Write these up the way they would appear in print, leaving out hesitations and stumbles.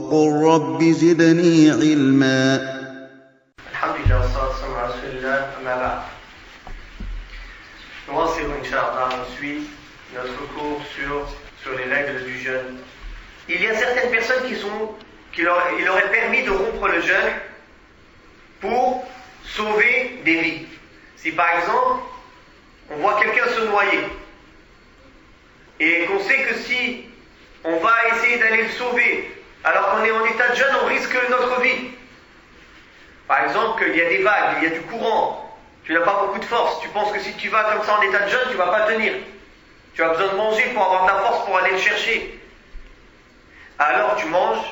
وقل رب زدني علما. Alhamdulillah, sallallahu alayhi wa sallam, amma ba'd. Nous enseignons, Inch'Allah, on suit notre cours sur les règles du jeûne. Il y a certaines personnes il aurait permis de rompre le jeûne pour sauver des vies. Si par exemple, on voit quelqu'un se noyer, et qu'on sait que si on va essayer d'aller le sauver, alors qu'on est en état de jeûne, on risque notre vie. Par exemple, qu'il y a des vagues, il y a du courant, tu n'as pas beaucoup de force, tu penses que si tu vas comme ça en état de jeûne, tu ne vas pas tenir. Tu as besoin de manger pour avoir de la force pour aller le chercher. Alors tu manges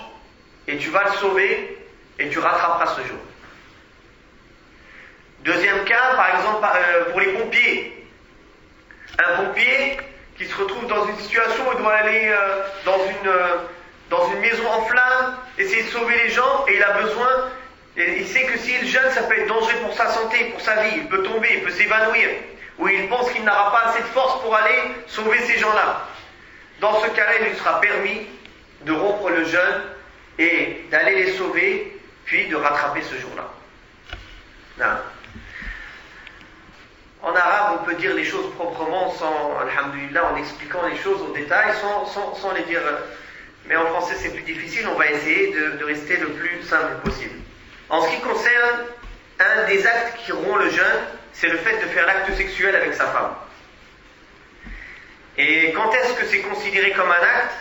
et tu vas le sauver et tu rattraperas ce jour. Deuxième cas, par exemple, pour les pompiers. Un pompier qui se retrouve dans une situation où il doit aller dans une maison en flammes, essayer de sauver les gens, et il a besoin, et il sait que s'il jeûne, ça peut être dangereux pour sa santé, pour sa vie, il peut tomber, il peut s'évanouir, ou il pense qu'il n'aura pas assez de force pour aller sauver ces gens-là. Dans ce cas-là, il lui sera permis de rompre le jeûne et d'aller les sauver, puis de rattraper ce jour-là. Non. En arabe, on peut dire les choses proprement, alhamdulillah, en expliquant les choses au détail, sans les dire. Mais en français, c'est plus difficile, on va essayer de rester le plus simple possible. En ce qui concerne un des actes qui rompt le jeûne, c'est le fait de faire l'acte sexuel avec sa femme. Et quand est-ce que c'est considéré comme un acte?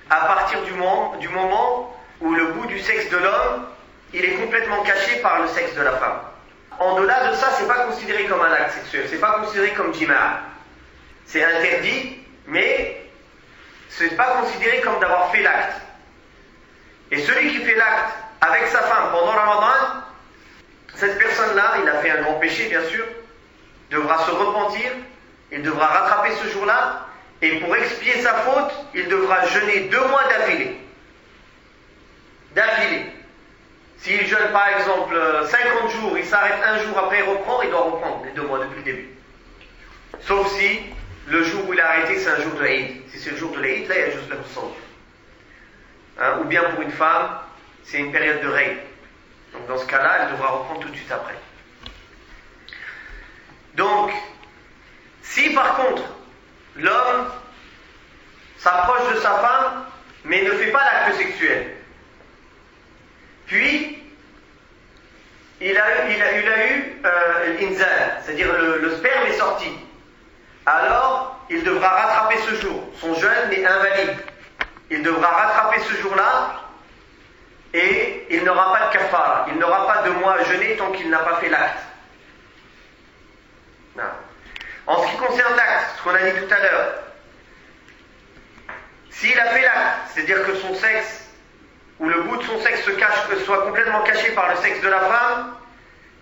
À partir du moment où le bout du sexe de l'homme, il est complètement caché par le sexe de la femme. En-delà de ça, c'est pas considéré comme un acte sexuel, c'est pas considéré comme jima'. C'est interdit, mais c'est pas considéré comme d'avoir fait l'acte. Et celui qui fait l'acte avec sa femme pendant Ramadan, cette personne-là, il a fait un grand péché bien sûr, devra se repentir, il devra rattraper ce jour-là, et pour expier sa faute, il devra jeûner 2 mois d'affilée. S'il jeûne par exemple 50 jours, il s'arrête un jour, après il reprend, il doit reprendre les 2 mois depuis le début. Sauf si le jour où il a arrêté, c'est un jour de l'Aïd. Si c'est le jour de l'Aïd, là il y a juste le sang. Ou bien pour une femme, c'est une période de règle. Donc dans ce cas-là, elle devra reprendre tout de suite après. Donc, si par contre, l'homme s'approche de sa femme, mais ne fait pas l'acte sexuel, puis il a eu l'inzal, c'est-à-dire le sperme est sorti, alors il devra rattraper ce jour. Son jeûne est invalide. Il devra rattraper ce jour-là et il n'aura pas de kafara, il n'aura pas de mois à jeûner tant qu'il n'a pas fait l'acte. Non. En ce qui concerne l'acte, ce qu'on a dit tout à l'heure, s'il a fait l'acte, c'est-à-dire que son sexe ou le bout de son sexe soit complètement caché par le sexe de la femme,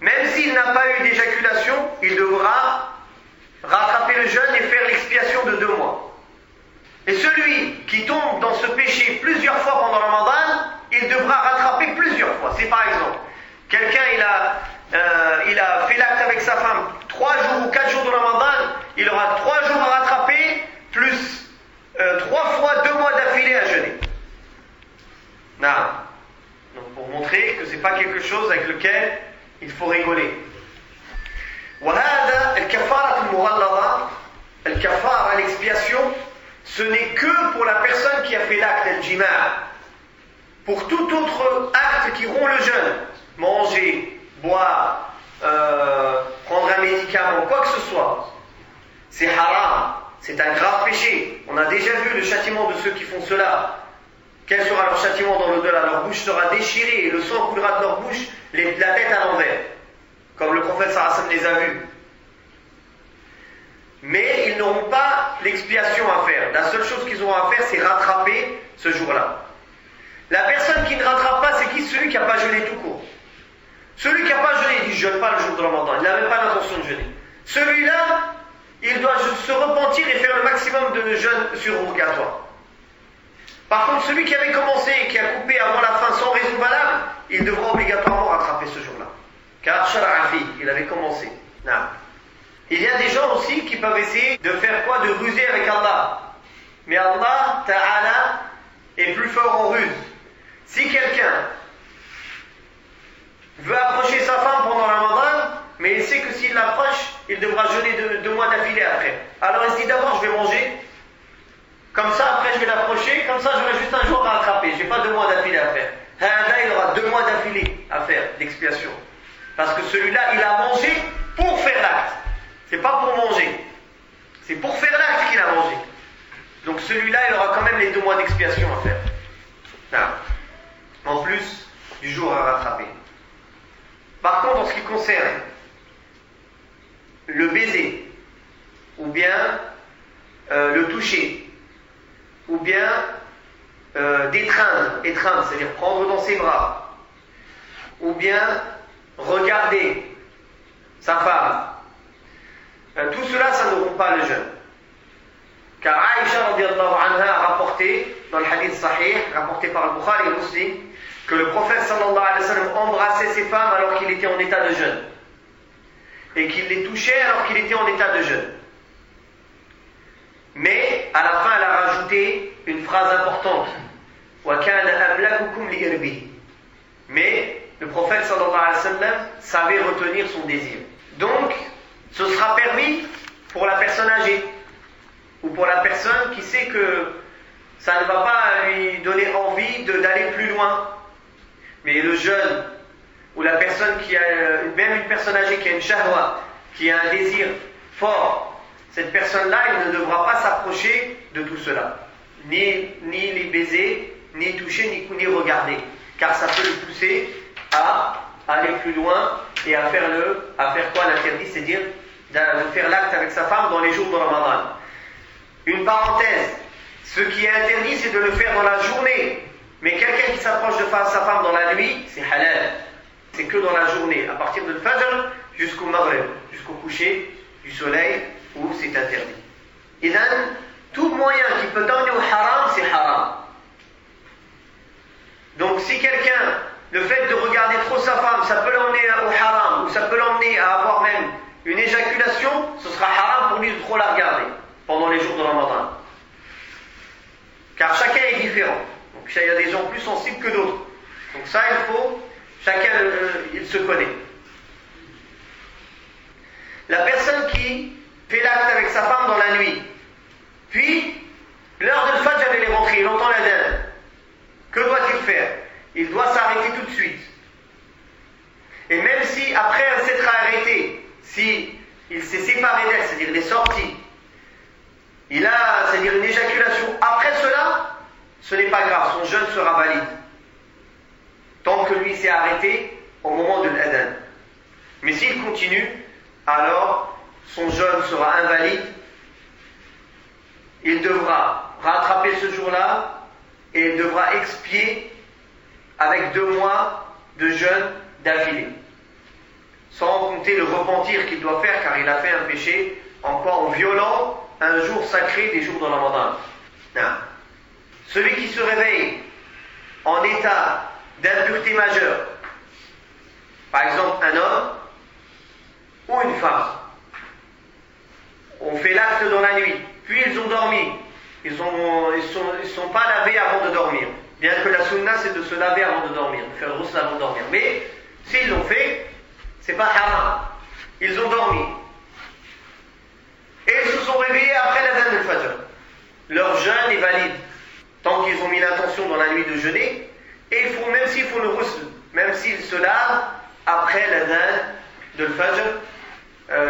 même s'il n'a pas eu d'éjaculation, il devra rattraper le jeûne et faire l'expiation de 2 mois. Et celui qui tombe dans ce péché plusieurs fois pendant le Ramadan, il devra rattraper plusieurs fois. C'est par exemple, quelqu'un il a fait l'acte avec sa femme 3 jours ou 4 jours de Ramadan, il aura 3 jours à rattraper, plus 3 fois 2 mois d'affilée à jeûner. Non. Donc pour montrer que ce n'est pas quelque chose avec lequel il faut rigoler. وهذا الكفارة المغلظة, الكفارة, l'expiation, ce n'est que pour la personne qui a fait l'acte, al-jima'. Pour tout autre acte qui rompt le jeûne, manger, boire, prendre un médicament, quoi que ce soit, c'est haram, c'est un grave péché. On a déjà vu le châtiment de ceux qui font cela. Quel sera leur châtiment dans l'au-delà? Leur bouche sera déchirée et le sang coulera de leur bouche, la tête à l'envers, comme le prophète sallallahu alayhi wa sallam les a vus. Mais ils n'auront pas l'expiation à faire. La seule chose qu'ils auront à faire, c'est rattraper ce jour-là. La personne qui ne rattrape pas, c'est qui? Celui qui n'a pas jeûné tout court. Celui qui n'a pas jeûné, il ne jeûne pas le jour de Ramadan, il n'a même pas l'intention de jeûner. Celui-là, il doit se repentir et faire le maximum de jeûne surrogatoire. Par contre, celui qui avait commencé et qui a coupé avant la fin sans raison valable, il devra obligatoirement rattraper ce jour-là. Car Shara'afi, il avait commencé. Non. Il y a des gens aussi qui peuvent essayer de faire quoi? De ruser avec Allah. Mais Allah Ta'ala est plus fort en ruse. Si quelqu'un veut approcher sa femme pendant le Ramadan, mais il sait que s'il l'approche, il devra jeûner 2 mois d'affilée après. Alors il se dit d'abord je vais manger, comme ça après je vais l'approcher, comme ça j'aurai juste un jour à rattraper, je n'ai pas 2 mois d'affilée à faire. Là il aura 2 mois d'affilée à faire d'expiation. Parce que celui-là il a mangé pour faire l'acte. C'est pas pour manger. C'est pour faire l'acte qu'il a mangé. Donc celui-là il aura quand même les 2 mois d'expiation à faire. Là. En plus du jour à rattraper. Par contre, en ce qui concerne le baiser, ou bien le toucher, ou bien étreindre, c'est-à-dire prendre dans ses bras, ou bien regarder sa femme, tout cela, ça ne rompt pas le jeûne. Car Aïcha radiyallahu anha a rapporté, dans le hadith sahih, rapporté par le Bukhari et Muslim, que le prophète sallallahu alayhi wa sallam embrassait ses femmes alors qu'il était en état de jeûne. Et qu'il les touchait alors qu'il était en état de jeûne. Mais, à la fin, elle a rajouté une phrase importante. وَكَانَ أَمْلَكُكُمْ لِإِرْبِهِ. Mais, le prophète sallallahu alayhi wa sallam savait retenir son désir. Donc, ce sera permis pour la personne âgée, ou pour la personne qui sait que ça ne va pas lui donner envie d'aller plus loin. Mais le jeune, ou la personne qui a, même une personne âgée qui a une shahwa, qui a un désir fort, cette personne-là, il ne devra pas s'approcher de tout cela. Ni les baiser, ni toucher, ni regarder. Car ça peut le pousser à aller plus loin et à faire quoi l'interdit, c'est-à-dire de faire l'acte avec sa femme dans les jours de Ramadan. Une parenthèse, ce qui est interdit, c'est de le faire dans la journée. Mais quelqu'un qui s'approche de sa femme dans la nuit, c'est halal. C'est que dans la journée, à partir de Fajr jusqu'au Maghrib, jusqu'au coucher du soleil, où c'est interdit. Et donc, tout moyen qui peut t'emmener au haram, c'est haram. Donc si quelqu'un, le fait de regarder trop sa femme, ça peut l'emmener au haram, ou ça peut l'emmener à avoir même une éjaculation, ce sera haram pour lui de trop la regarder pendant les jours de Ramadan. Car chacun est différent. Donc il y a des gens plus sensibles que d'autres. Donc ça, chacun il se connaît. La personne qui fait l'acte avec sa femme dans la nuit, puis l'heure de Fajr elle est rentrée, il entend l'adhan. Que doit-il faire? Il doit s'arrêter tout de suite. Et même si après elle s'être arrêtée, si il s'est séparé d'elle, c'est-à-dire il est sorti, il a, c'est-à-dire une éjaculation, après cela, ce n'est pas grave, son jeûne sera valide. Tant que lui s'est arrêté au moment de l'adhan. Mais s'il continue, alors son jeûne sera invalide. Il devra rattraper ce jour-là et il devra expier avec 2 mois de jeûne d'affilée. Sans compter le repentir qu'il doit faire car il a fait un péché en violant un jour sacré des jours de Ramadan. Non. Celui qui se réveille en état d'impureté majeure, par exemple un homme ou une femme, ont fait l'acte dans la nuit, puis ils ont dormi, ils sont pas lavés avant de dormir, bien que la sunna c'est de se laver avant de dormir, de faire le ghusl avant de dormir, mais s'ils l'ont fait, c'est pas haram, ils ont dormi, et ils se sont réveillés après l'adhan de Fajr. Leur jeûne est valide, tant qu'ils ont mis l'intention dans la nuit de jeûner, et même s'ils font le ghusl, même s'ils se lavent après l'adhan de Fajr,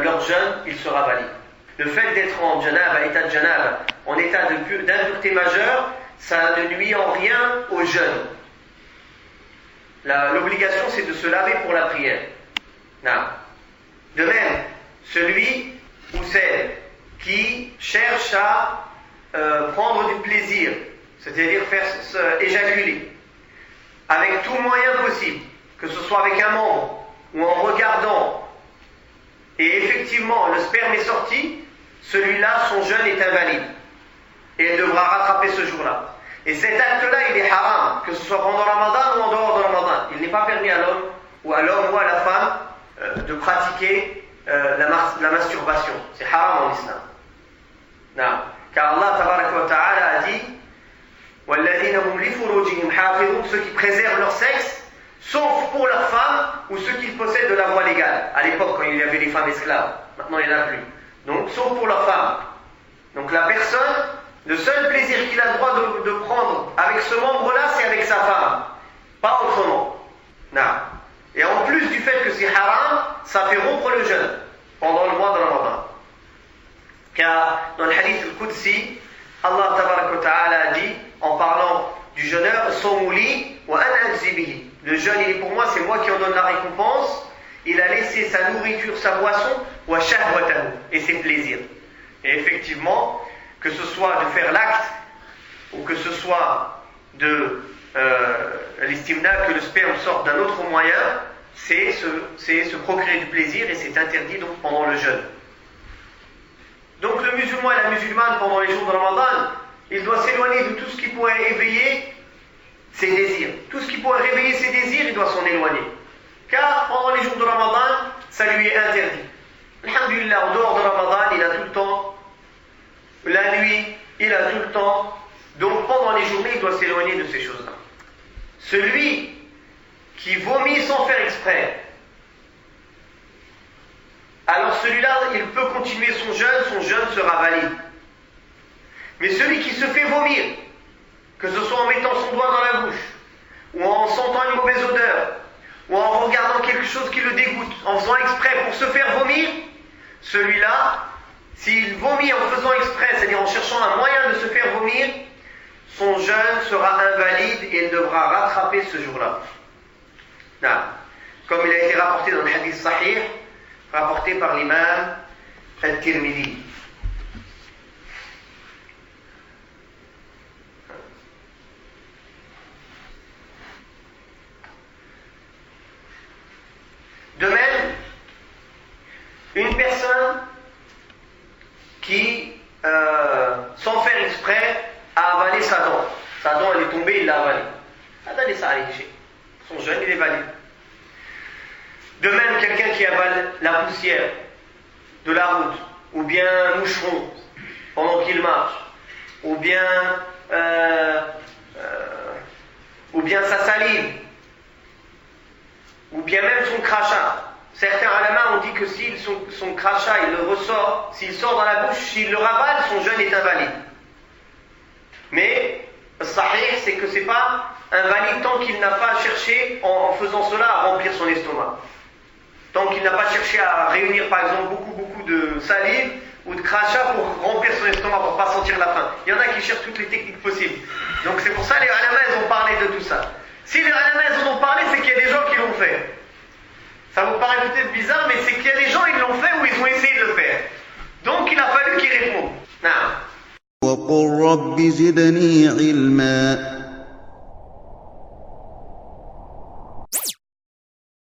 leur jeûne, il sera valide. Le fait d'être en janaba, état de janaba, en état d'impureté majeure, ça ne nuit en rien au jeûne. L'obligation, c'est de se laver pour la prière. Non. De même, celui ou celle qui cherche à prendre du plaisir, c'est-à-dire faire éjaculer, avec tout moyen possible, que ce soit avec un membre ou en regardant, et effectivement le sperme est sorti, celui-là, son jeûne est invalide. Et il devra rattraper ce jour-là. Et cet acte-là, il est haram, que ce soit pendant Ramadan ou en dehors de Ramadan. Il n'est pas permis à l'homme ou à la femme de pratiquer la masturbation. C'est haram en islam. Non. Car Allah tabaraka wa ta'ala a dit وَالَّذِينَ هُمْ لِفُرُوجِهِمْ حَافِظُونَ, ceux qui préservent leur sexe, sauf pour leurs femmes ou ceux qui possèdent de la voie légale. À l'époque, quand il y avait les femmes esclaves, maintenant il n'y en a plus. Donc, sauf pour leurs femmes. Donc, la personne, le seul plaisir qu'il a le droit de prendre avec ce membre-là, c'est avec sa femme, pas autrement. Non. Et en plus du fait que c'est haram, ça fait rompre le jeûne pendant le mois de Ramadan. Car dans le hadith al-Qudsi, Allah tabaraka wa ta'ala a dit, en parlant du jeûneur, Sawmuli wa ana ajzi bihi. Le jeûne il est pour moi, c'est moi qui en donne la récompense. Il a laissé sa nourriture, sa boisson, wa shahwatahu, et ses plaisirs. Et effectivement, que ce soit de faire l'acte, ou que ce soit de l'estimna, que le sperme sorte d'un autre moyen, c'est se procurer du plaisir, et c'est interdit donc pendant le jeûne. Donc le musulman et la musulmane pendant les jours de Ramadan, il doit s'éloigner de tout ce qui pourrait éveiller ses désirs. Tout ce qui pourrait réveiller ses désirs, il doit s'en éloigner. Car pendant les jours de Ramadan, ça lui est interdit. Alhamdulillah, en dehors de Ramadan, il a tout le temps. La nuit, il a tout le temps. Donc pendant les journées, il doit s'éloigner de ces choses-là. Celui qui vomit sans faire exprès, alors celui-là, il peut continuer son jeûne sera valide. Mais celui qui se fait vomir, que ce soit en mettant son doigt dans la bouche, ou en sentant une mauvaise odeur, ou en regardant quelque chose qui le dégoûte, en faisant exprès pour se faire vomir, celui-là, s'il vomit en faisant exprès, c'est-à-dire en cherchant un moyen de se faire vomir, son jeûne sera invalide et il devra rattraper ce jour-là. Non. Comme il a été rapporté dans le hadith sahih, rapporté par l'imam al-Tirmidhi. De même, une personne qui, sans faire exprès, a avalé sa dent. Sa dent, elle est tombée, il l'a avalée. Son jeûne, il est valide. De même, quelqu'un qui avale la poussière de la route, ou bien un moucheron pendant qu'il marche, ou bien sa salive, ou bien même son crachat. Certains ulama ont dit que si son crachat il le ressort, s'il sort dans la bouche, s'il le ravale, son jeûne est invalide. Mais le sahih, c'est que c'est pas invalide tant qu'il n'a pas cherché, en faisant cela, à remplir son estomac. Tant qu'il n'a pas cherché à réunir par exemple beaucoup de salive ou de crachat pour remplir son estomac, pour pas sentir la faim. Il y en a qui cherchent toutes les techniques possibles. Donc c'est pour ça que les ulama ils ont parlé de tout ça. Si les ulama ils en ont parlé, c'est qu'il y a des gens qui l'ont fait. Ça vous paraît peut-être bizarre, mais c'est qu'il y a des gens ils l'ont fait ou ils ont essayé de le faire. Donc il a fallu qu'ils répondent. Non. وقل رب زدني علما